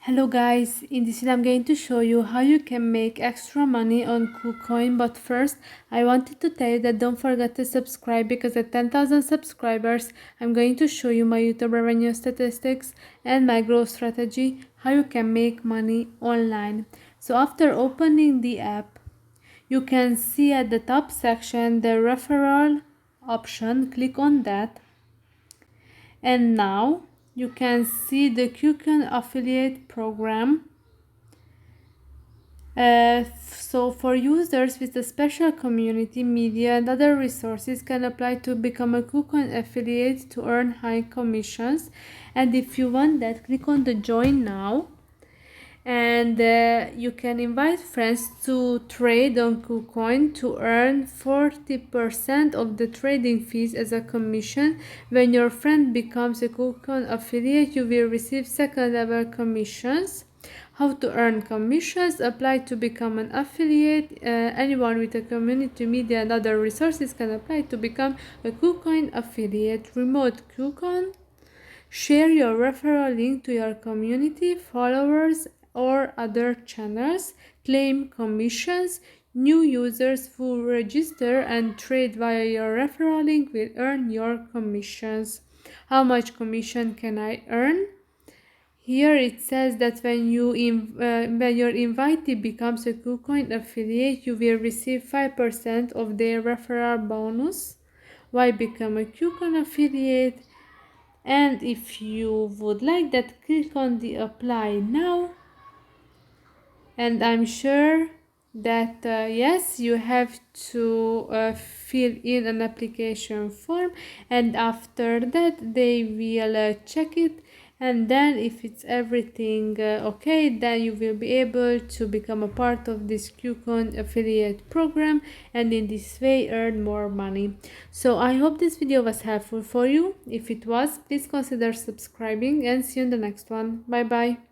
Hello guys, in this video I'm going to show you how you can make extra money on KuCoin, but first I wanted to tell you that don't forget to subscribe, because at 10,000 subscribers I'm going to show you my YouTube revenue statistics and my growth strategy, how you can make money online. So after opening the app, you can see at the top section the referral option. Click on that, and now you can see the KuCoin affiliate program. So for users with a special community, media and other resources can apply to become a KuCoin affiliate to earn high commissions. And if you want that, click on the join now, and you can invite friends to trade on KuCoin to earn 40% of the trading fees as a commission. When your friend becomes a KuCoin affiliate, you will receive second level commissions. How to earn commissions? Apply to become an affiliate. Anyone with a community, media and other resources can apply to become a KuCoin affiliate. Remote KuCoin. Share your referral link to your community, followers or other channels. Claim commissions. New users who register and trade via your referral link will earn your commissions. How much commission can I earn? Here it says that when your invitee becomes a KuCoin affiliate, you will receive 5% of their referral bonus. Why become a KuCoin affiliate? And if you would like that, click on the apply now. And I'm sure that yes, you have to fill in an application form, and after that they will check it, and then if it's everything okay, then you will be able to become a part of this KuCoin affiliate program, and in this way earn more money. So I hope this video was helpful for you. If it was, please consider subscribing, and see you in the next one. Bye bye.